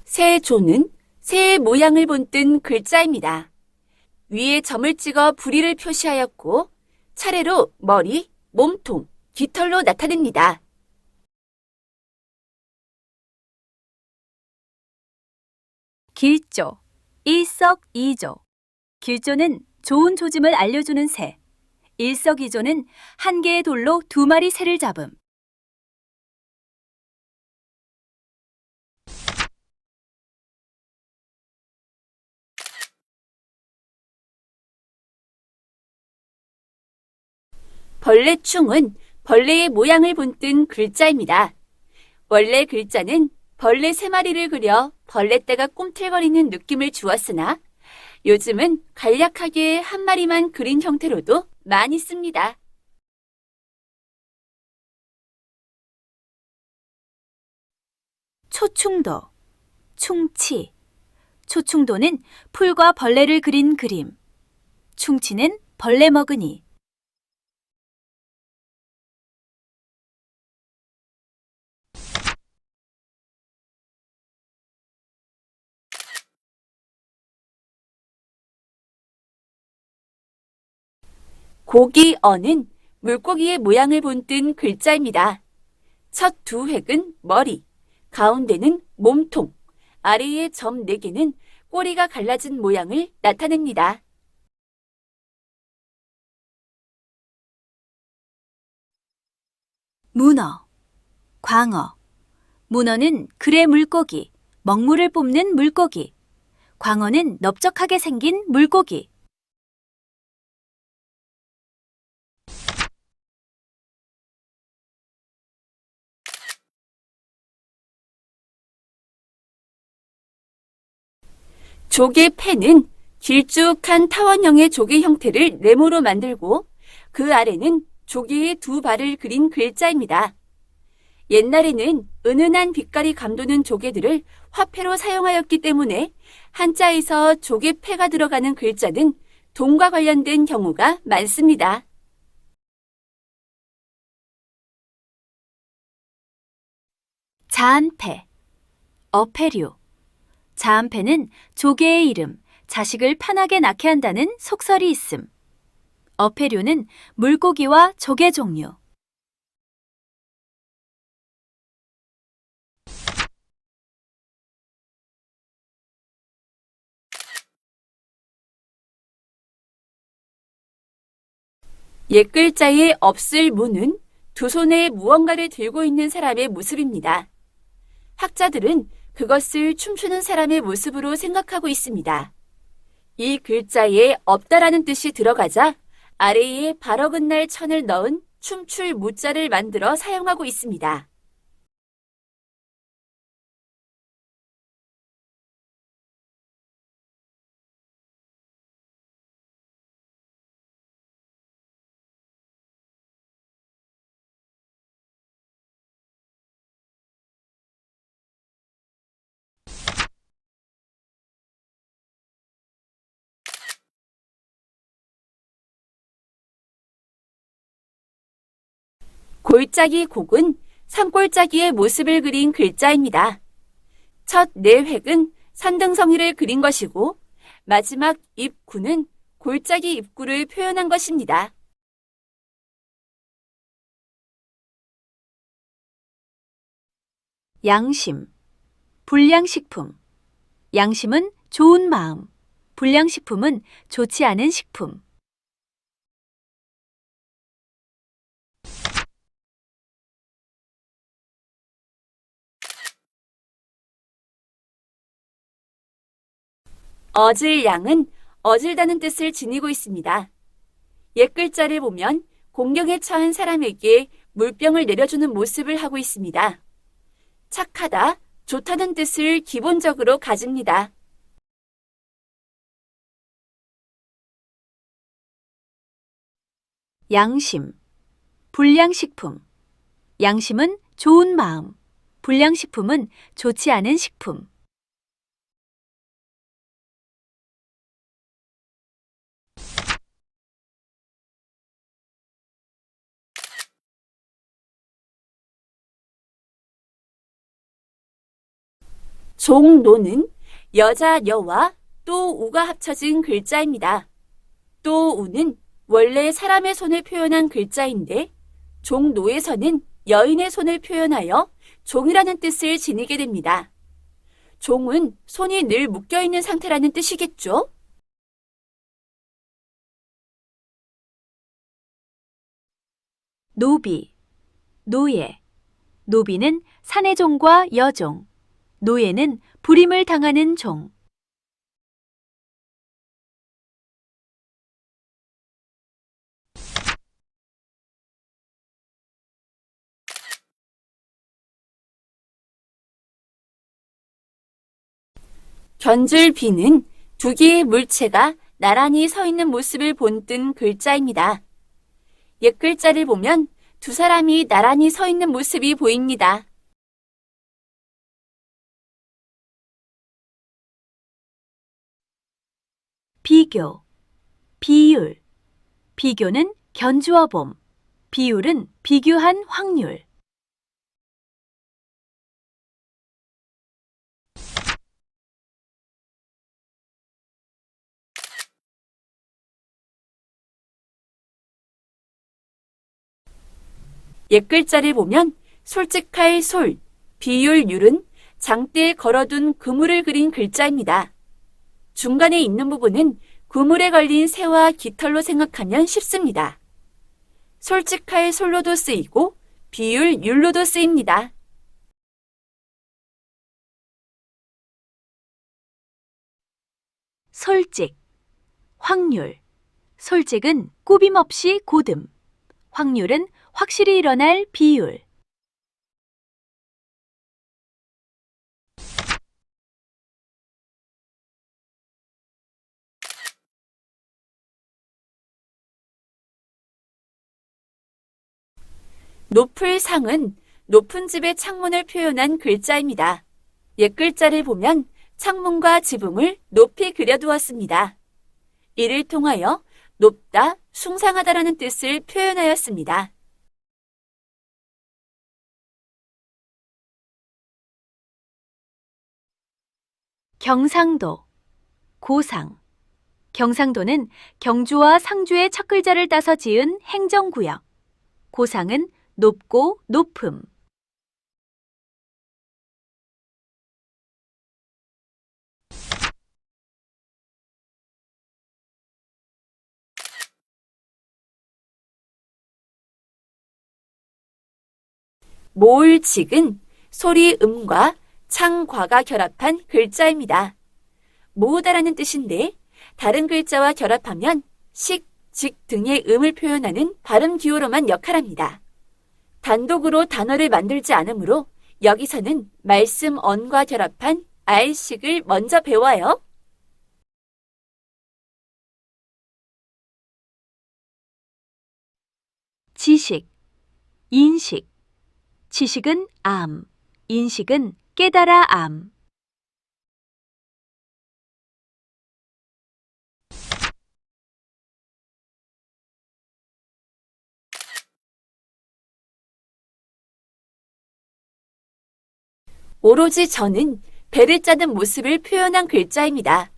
새조는 새의 모양을 본뜬 글자입니다. 위에 점을 찍어 부리를 표시하였고 차례로 머리, 몸통, 깃털로 나타냅니다. 길조, 일석이조. 길조는 좋은 조짐을 알려주는 새. 일석이조는 한 개의 돌로 두 마리 새를 잡음. 벌레충은 벌레의 모양을 본뜬 글자입니다. 원래 글자는 벌레 3마리를 그려 벌레떼가 꿈틀거리는 느낌을 주었으나 요즘은 간략하게 한 마리만 그린 형태로도 많이 씁니다. 초충도, 충치. 초충도는 풀과 벌레를 그린 그림. 충치는 벌레 먹으니. 고기어는 물고기의 모양을 본뜬 글자입니다. 첫 두 획은 머리, 가운데는 몸통, 아래의 점 4개는 꼬리가 갈라진 모양을 나타냅니다. 문어, 광어. 문어는 그래 물고기, 먹물을 뿜는 물고기. 광어는 넓적하게 생긴 물고기. 조개 팬은 길쭉한 타원형의 조개 형태를 네모로 만들고 그 아래는 조개의 두 발을 그린 글자입니다. 옛날에는 은은한 빛깔이 감도는 조개들을 화폐로 사용하였기 때문에 한자에서 조개패가 들어가는 글자는 돈과 관련된 경우가 많습니다. 자한패, 어패류. 자한패는 조개의 이름, 자식을 편하게 낳게 한다는 속설이 있음. 어패류는 물고기와 조개 종류. 옛글자에 없을 무는 두 손에 무언가를 들고 있는 사람의 모습입니다. 학자들은 그것을 춤추는 사람의 모습으로 생각하고 있습니다. 이 글자에 없다라는 뜻이 들어가자 아래에 발어긋날 천을 넣은 춤출 무자를 만들어 사용하고 있습니다. 골짜기 곡은 산골짜기의 모습을 그린 글자입니다. 첫 4획은 산등성이를 그린 것이고 마지막 입구는 골짜기 입구를 표현한 것입니다. 양심, 불량식품. 양심은 좋은 마음, 불량식품은 좋지 않은 식품. 어질양은 어질다는 뜻을 지니고 있습니다. 옛글자를 보면 공경에 처한 사람에게 물병을 내려주는 모습을 하고 있습니다. 착하다, 좋다는 뜻을 기본적으로 가집니다. 양심, 불량식품. 양심은 좋은 마음, 불량식품은 좋지 않은 식품. 종노는 여자 여와 또 우가 합쳐진 글자입니다. 또 우는 원래 사람의 손을 표현한 글자인데 종노에서는 여인의 손을 표현하여 종이라는 뜻을 지니게 됩니다. 종은 손이 늘 묶여있는 상태라는 뜻이겠죠? 노비, 노예. 노비는 사내 종과 여종. 노예는 불임을 당하는 종. 견줄비는 두 개의 물체가 나란히 서 있는 모습을 본뜬 글자입니다. 옛 글자를 보면 두 사람이 나란히 서 있는 모습이 보입니다. 비교, 비율. 비교는 견주어 봄. 비율은 비교한 확률. 옛 글자를 보면 솔직할 솔, 비율 율은 장대에 걸어둔 그물을 그린 글자입니다. 중간에 있는 부분은 그물에 걸린 새와 깃털로 생각하면 쉽습니다. 솔직할 솔로도 쓰이고 비율 율로도 쓰입니다. 솔직, 확률. 솔직은 꾸밈없이 고듬. 확률은 확실히 일어날 비율. 높을 상은 높은 집의 창문을 표현한 글자입니다. 옛 글자를 보면 창문과 지붕을 높이 그려두었습니다. 이를 통하여 높다, 숭상하다라는 뜻을 표현하였습니다. 경상도, 고상. 경상도는 경주와 상주의 첫 글자를 따서 지은 행정구역. 고상은 높고 높음. 모을직은 소리 음과 창과가 결합한 글자입니다. 모으다라는 뜻인데 다른 글자와 결합하면 식, 직 등의 음을 표현하는 발음 기호로만 역할합니다. 단독으로 단어를 만들지 않으므로 여기서는 말씀 언과 결합한 알식을 먼저 배워요. 지식, 인식. 지식은 암, 인식은 깨달아 암. 오로지 저는 배를 짜는 모습을 표현한 글자입니다.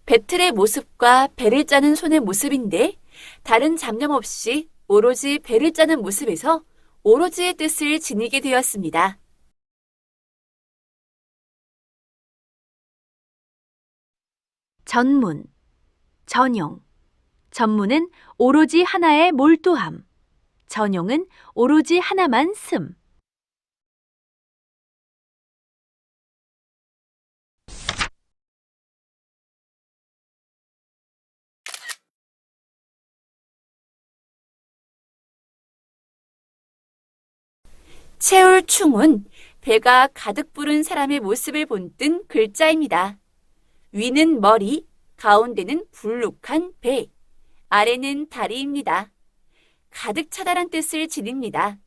배틀의 모습과 배를 짜는 손의 모습인데 다른 잡념 없이 오로지 배를 짜는 모습에서 오로지의 뜻을 지니게 되었습니다. 전문, 전용. 전문은 오로지 하나에 몰두함. 전용은 오로지 하나만 씀. 채울충은 배가 가득 부른 사람의 모습을 본뜬 글자입니다. 위는 머리, 가운데는 불룩한 배, 아래는 다리입니다. 가득 차다란 뜻을 지닙니다.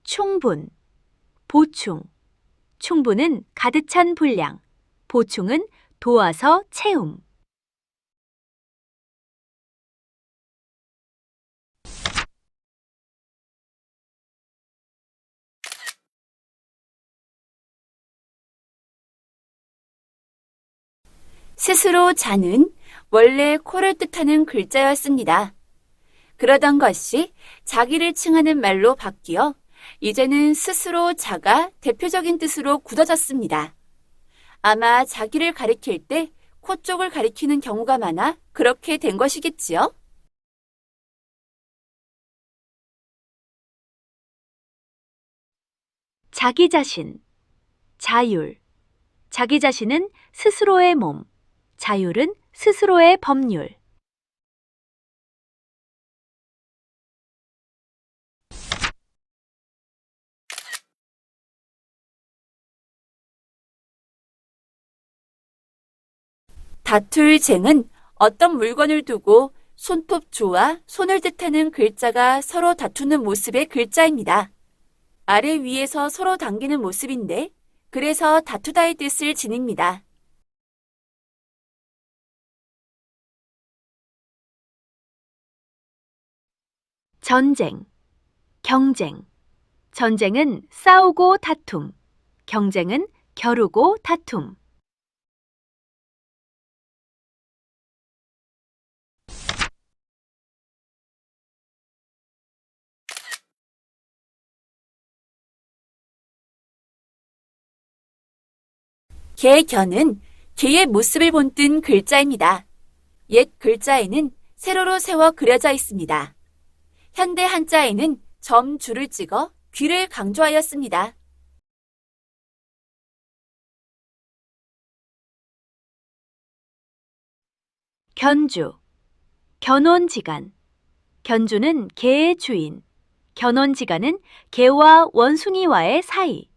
충분, 보충. 충분은 가득 찬 분량. 보충은 도와서 채움. 스스로 자는 원래 코를 뜻하는 글자였습니다. 그러던 것이 자기를 칭하는 말로 바뀌어 이제는 스스로 자가 대표적인 뜻으로 굳어졌습니다. 아마 자기를 가리킬 때 코 쪽을 가리키는 경우가 많아 그렇게 된 것이겠지요? 자기 자신, 자율. 자기 자신은 스스로의 몸, 자율은 스스로의 법률. 다툴 쟁은 어떤 물건을 두고 손톱조와 손을 뜻하는 글자가 서로 다투는 모습의 글자입니다. 아래 위에서 서로 당기는 모습인데 그래서 다투다의 뜻을 지닙니다. 전쟁, 경쟁. 전쟁은 싸우고 다툼, 경쟁은 겨루고 다툼. 개견은 개의 모습을 본뜬 글자입니다. 옛 글자에는 세로로 세워 그려져 있습니다. 현대 한자에는 점 줄을 찍어 귀를 강조하였습니다. 견주, 견원지간. 견주는 개의 주인, 견원지간은 개와 원숭이와의 사이.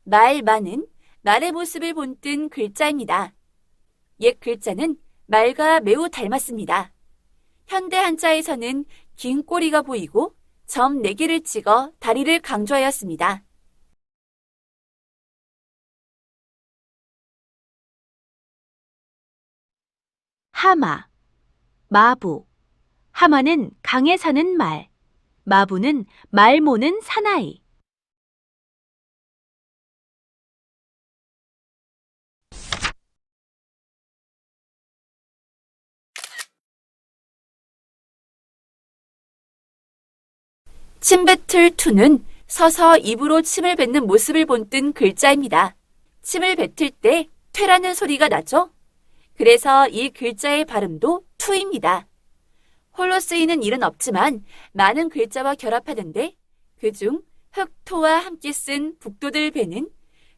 말만은 말의 모습을 본뜬 글자입니다. 옛 글자는 말과 매우 닮았습니다. 현대 한자에서는 긴 꼬리가 보이고 점 4개를 찍어 다리를 강조하였습니다. 하마, 마부. 하마는 강에 사는 말, 마부는 말 모는 사나이. 침뱉을 투는 서서 입으로 침을 뱉는 모습을 본뜬 글자입니다. 침을 뱉을 때 퇴라는 소리가 나죠? 그래서 이 글자의 발음도 투입니다. 홀로 쓰이는 일은 없지만 많은 글자와 결합하는데 그중 흑토와 함께 쓴 북도들 배는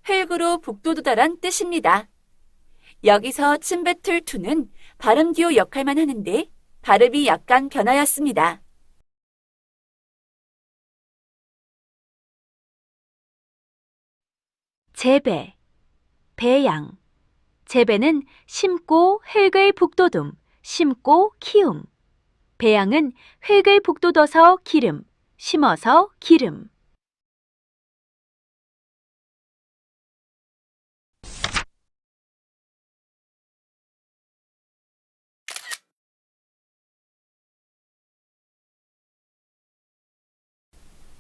흙으로 북도도다란 뜻입니다. 여기서 침뱉을 투는 발음 기호 역할만 하는데 발음이 약간 변하였습니다. 재배, 배양. 재배는 심고 흙을 북돋움, 심고 키움. 배양은 흙을 북돋워서 기름, 심어서 기름.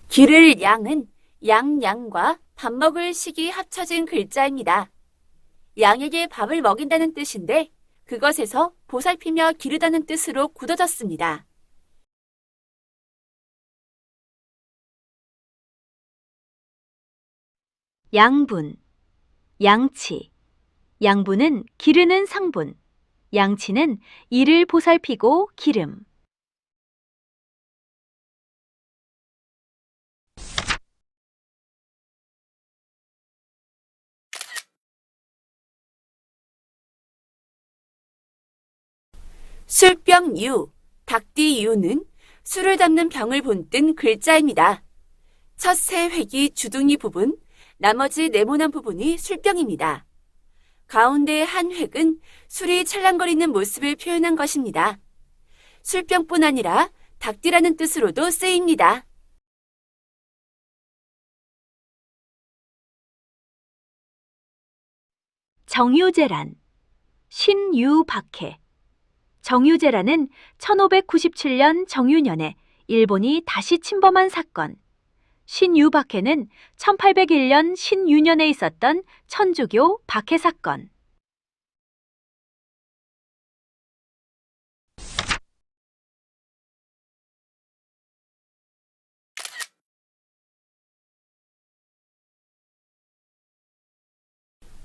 기를 양은 양과 밥 먹을 식이 합쳐진 글자입니다. 양에게 밥을 먹인다는 뜻인데 그것에서 보살피며 기르다는 뜻으로 굳어졌습니다. 양분, 양치. 양분은 기르는 성분, 양치는 이를 보살피고 기름. 술병유, 닭띠유는 술을 담는 병을 본뜬 글자입니다. 첫 세 획이 주둥이 부분, 나머지 네모난 부분이 술병입니다. 가운데 한 획은 술이 찰랑거리는 모습을 표현한 것입니다. 술병뿐 아니라 닭띠라는 뜻으로도 쓰입니다. 정유재란, 신유박해. 정유제라는 1597년 정유년에 일본이 다시 침범한 사건. 신유박해는 1801년 신유년에 있었던 천주교 박해 사건.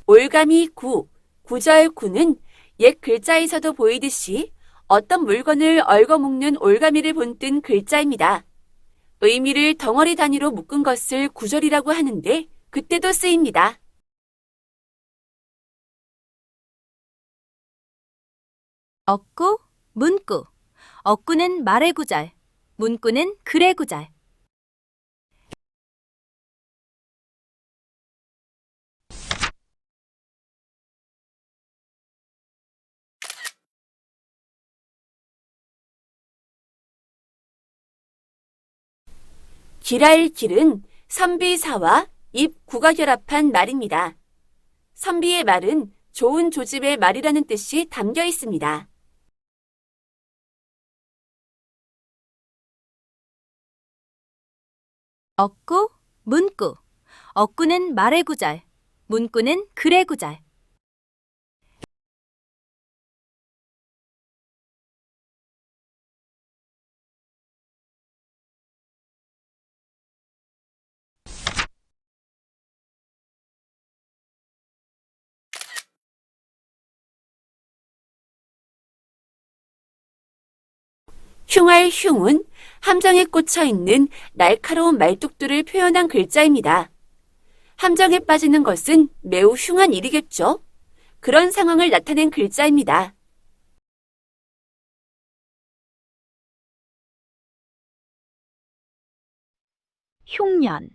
올가미 구, 구절 구는 옛 글자에서도 보이듯이 어떤 물건을 얽어묶는 올가미를 본뜬 글자입니다. 의미를 덩어리 단위로 묶은 것을 구절이라고 하는데 그때도 쓰입니다. 억구, 문구. 억구는 말의 구절, 문구는 글의 구절. 길할 길은 선비사와 입구가 결합한 말입니다. 선비의 말은 좋은 조짐의 말이라는 뜻이 담겨 있습니다. 억구, 문구. 억구는 말의 구절, 문구는 글의 구절. 흉할 흉은 함정에 꽂혀 있는 날카로운 말뚝들을 표현한 글자입니다. 함정에 빠지는 것은 매우 흉한 일이겠죠? 그런 상황을 나타낸 글자입니다. 흉년,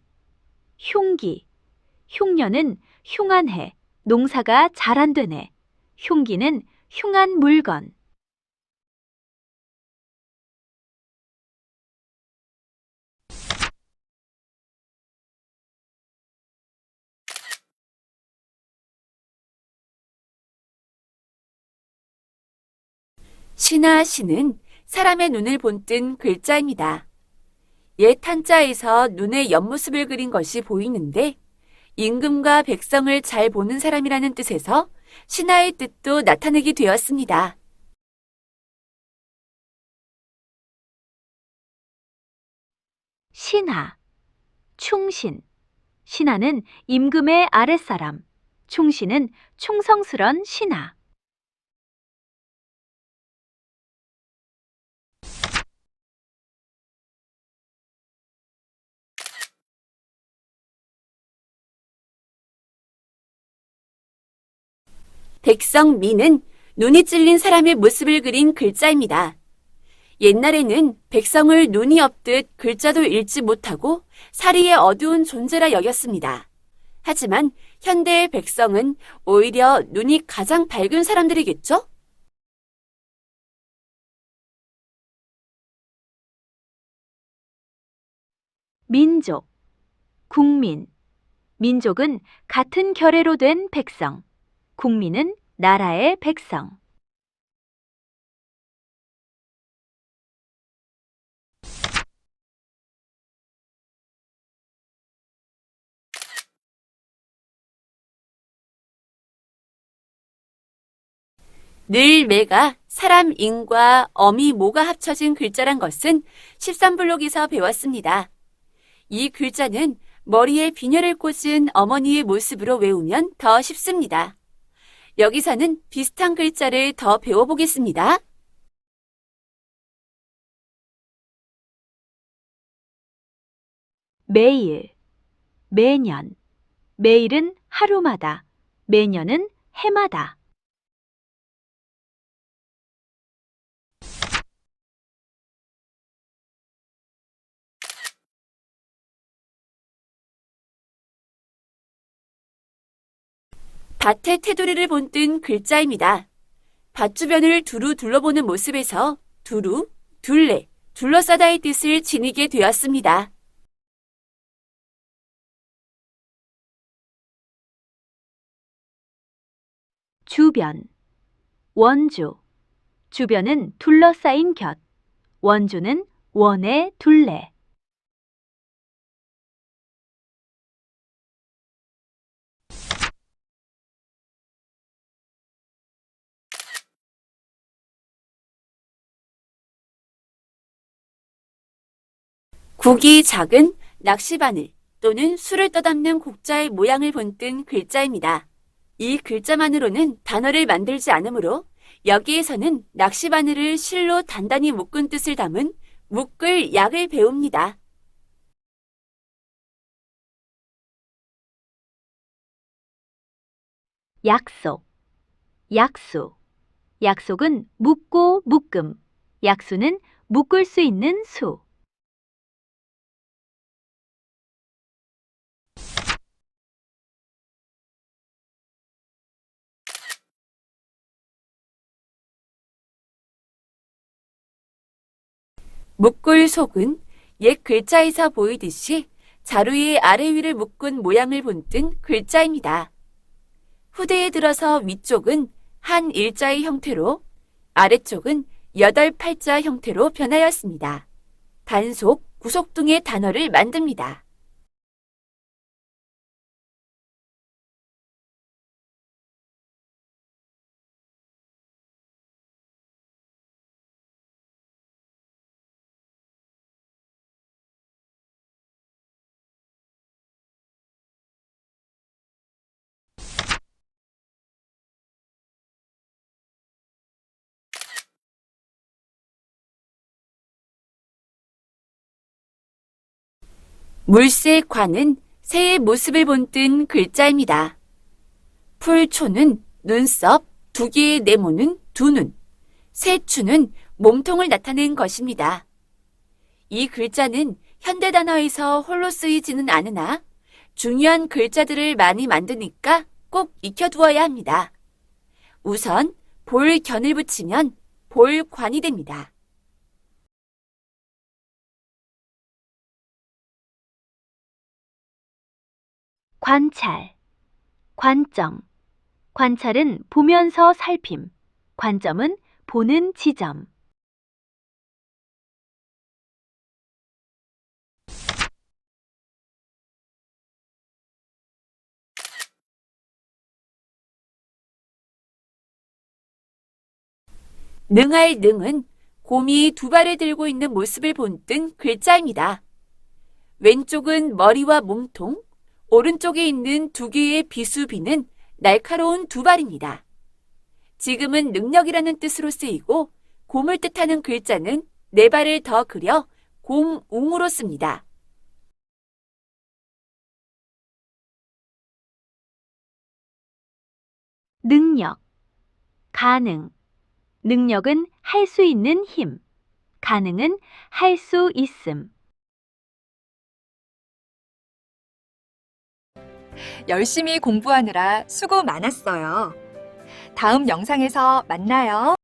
흉기. 흉년은 흉한 해, 농사가 잘 안 되네. 흉기는 흉한 물건. 신하시는 사람의 눈을 본뜬 글자입니다. 옛 한자에서 눈의 옆모습을 그린 것이 보이는데 임금과 백성을 잘 보는 사람이라는 뜻에서 신하의 뜻도 나타내게 되었습니다. 신하, 충신. 신하는 임금의 아랫사람, 충신은 충성스런 신하. 백성미는 눈이 찔린 사람의 모습을 그린 글자입니다. 옛날에는 백성을 눈이 없듯 글자도 읽지 못하고 사리에 어두운 존재라 여겼습니다. 하지만 현대의 백성은 오히려 눈이 가장 밝은 사람들이겠죠? 민족, 국민. 민족은 같은 결의로 된 백성. 국민은 나라의 백성. 늘 매가 사람 인과 어미 모가 합쳐진 글자란 것은 13블록에서 배웠습니다. 이 글자는 머리에 비녀를 꽂은 어머니의 모습으로 외우면 더 쉽습니다. 여기서는 비슷한 글자를 더 배워보겠습니다. 매일, 매년. 매일은 하루마다, 매년은 해마다. 밭의 테두리를 본뜬 글자입니다. 밭 주변을 두루 둘러보는 모습에서 두루, 둘레, 둘러싸다의 뜻을 지니게 되었습니다. 주변, 원주. 주변은 둘러싸인 곁. 원주는 원의 둘레. 국이 작은 낚시바늘 또는 술을 떠담는 곡자의 모양을 본뜬 글자입니다. 이 글자만으로는 단어를 만들지 않으므로 여기에서는 낚시바늘을 실로 단단히 묶은 뜻을 담은 묶을 약을 배웁니다. 약속, 약수. 약속은 묶고 묶음. 약수는 묶을 수 있는 수. 묶을 속은 옛 글자에서 보이듯이 자루의 아래 위를 묶은 모양을 본뜬 글자입니다. 후대에 들어서 위쪽은 한 일자의 형태로 아래쪽은 8팔자 형태로 변하였습니다. 단속, 구속 등의 단어를 만듭니다. 물새관은 새의 모습을 본뜬 글자입니다. 풀초는 눈썹, 두 개의 네모는 두 눈, 새추는 몸통을 나타낸 것입니다. 이 글자는 현대 단어에서 홀로 쓰이지는 않으나 중요한 글자들을 많이 만드니까 꼭 익혀두어야 합니다. 우선 볼견을 붙이면 볼관이 됩니다. 관찰, 관점. 관찰은 보면서 살핌. 관점은 보는 지점. 능할 능은 곰이 두 발을 들고 있는 모습을 본뜬 글자입니다. 왼쪽은 머리와 몸통, 오른쪽에 있는 두 개의 비수비는 날카로운 두 발입니다. 지금은 능력이라는 뜻으로 쓰이고 곰을 뜻하는 글자는 네 발을 더 그려 곰웅으로 씁니다. 능력, 가능. 능력은 할 수 있는 힘. 가능은 할 수 있음. 열심히 공부하느라 수고 많았어요. 다음 영상에서 만나요.